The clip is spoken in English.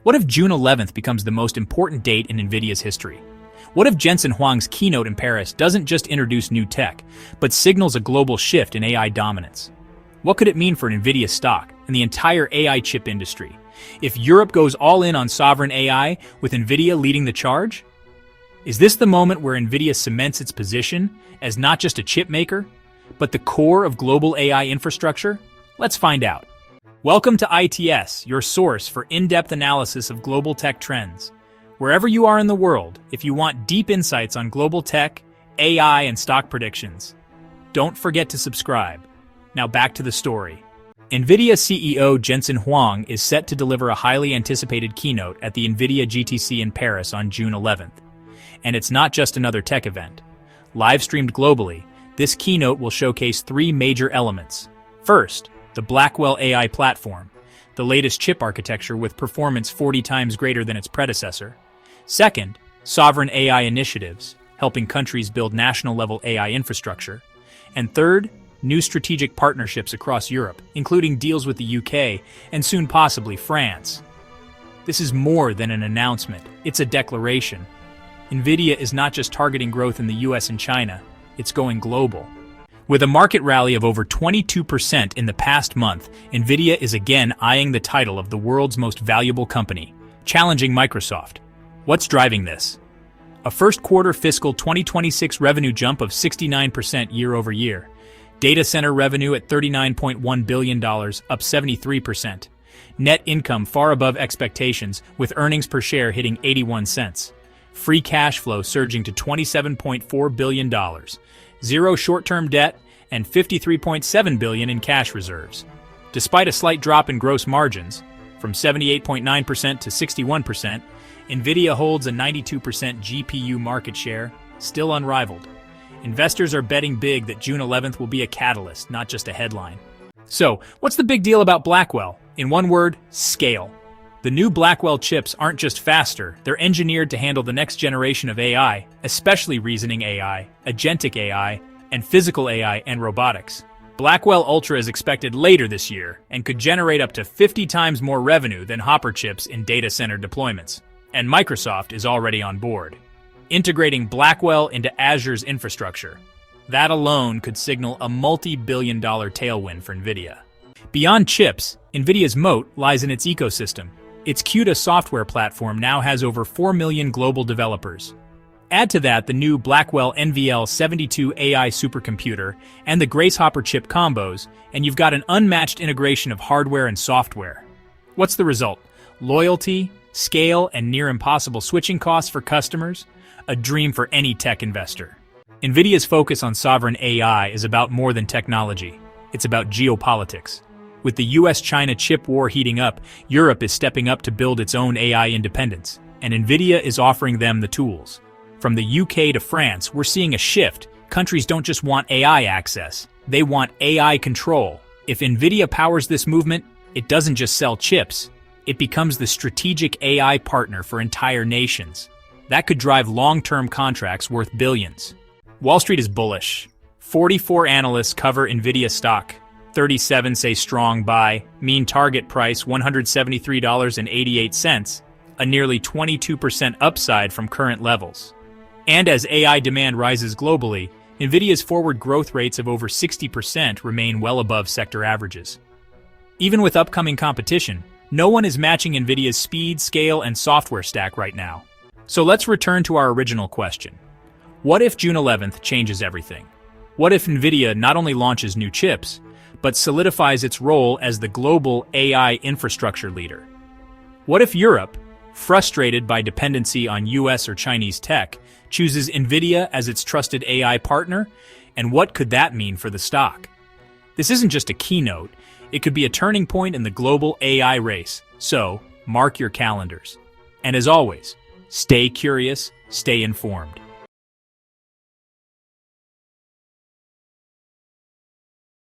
What if June 11th becomes the most important date in Nvidia's history? What if Jensen Huang's keynote in Paris doesn't just introduce new tech, but signals a global shift in AI dominance? What could it mean for Nvidia stock and the entire AI chip industry if Europe goes all in on sovereign AI with Nvidia leading the charge? Is this the moment where Nvidia cements its position as not just a chip maker, but the core of global AI infrastructure? Let's find out. Welcome to ITS, your source for in-depth analysis of global tech trends. Wherever you are in the world, if you want deep insights on global tech, AI, and stock predictions, don't forget to subscribe. Now back to the story. Nvidia CEO Jensen Huang is set to deliver a highly anticipated keynote at the Nvidia GTC in Paris on June 11th. And it's not just another tech event. Live-streamed globally, this keynote will showcase three major elements. First, the Blackwell AI platform, the latest chip architecture with performance 40 times greater than its predecessor. Second, sovereign AI initiatives, helping countries build national-level AI infrastructure. And third, new strategic partnerships across Europe, including deals with the UK and soon possibly France. This is more than an announcement, it's a declaration. Nvidia is not just targeting growth in the US and China, it's going global. With a market rally of over 22% in the past month, Nvidia is again eyeing the title of the world's most valuable company, challenging Microsoft. What's driving this? A first-quarter fiscal 2026 revenue jump of 69% year-over-year. Data center revenue at $39.1 billion, up 73%. Net income far above expectations, with earnings per share hitting 81 cents. Free cash flow surging to $27.4 billion. Zero short-term debt, and $53.7 billion in cash reserves. Despite a slight drop in gross margins, from 78.9% to 61%, Nvidia holds a 92% GPU market share, still unrivaled. Investors are betting big that June 11th will be a catalyst, not just a headline. So, what's the big deal about Blackwell? In one word, scale. The new Blackwell chips aren't just faster, they're engineered to handle the next generation of AI, especially reasoning AI, agentic AI, and physical AI and robotics. Blackwell Ultra is expected later this year and could generate up to 50 times more revenue than Hopper chips in data center deployments. And Microsoft is already on board, integrating Blackwell into Azure's infrastructure. That alone could signal a multi-billion-dollar tailwind for Nvidia. Beyond chips, Nvidia's moat lies in its ecosystem. Its CUDA software platform now has over 4 million global developers. Add to that the new Blackwell NVL72 AI supercomputer and the Grace Hopper chip combos, and you've got an unmatched integration of hardware and software. What's the result? Loyalty, scale, and near-impossible switching costs for customers? A dream for any tech investor. Nvidia's focus on sovereign AI is about more than technology. It's about geopolitics. With the US-China chip war heating up, Europe is stepping up to build its own AI independence, and Nvidia is offering them the tools. From the UK to France, we're seeing a shift. Countries don't just want AI access, they want AI control. If Nvidia powers this movement, it doesn't just sell chips, it becomes the strategic AI partner for entire nations. That could drive long-term contracts worth billions. Wall Street is bullish. 44 analysts cover Nvidia stock. 37 say strong buy, mean target price $173.88, a nearly 22% upside from current levels. And as AI demand rises globally, Nvidia's forward growth rates of over 60% remain well above sector averages. Even with upcoming competition, no one is matching Nvidia's speed, scale, and software stack right now. So let's return to our original question. What if June 11th changes everything? What if Nvidia not only launches new chips, but solidifies its role as the global AI infrastructure leader? What if Europe, frustrated by dependency on US or Chinese tech, chooses Nvidia as its trusted AI partner? And what could that mean for the stock? This isn't just a keynote, it could be a turning point in the global AI race, so mark your calendars. And as always, stay curious, stay informed.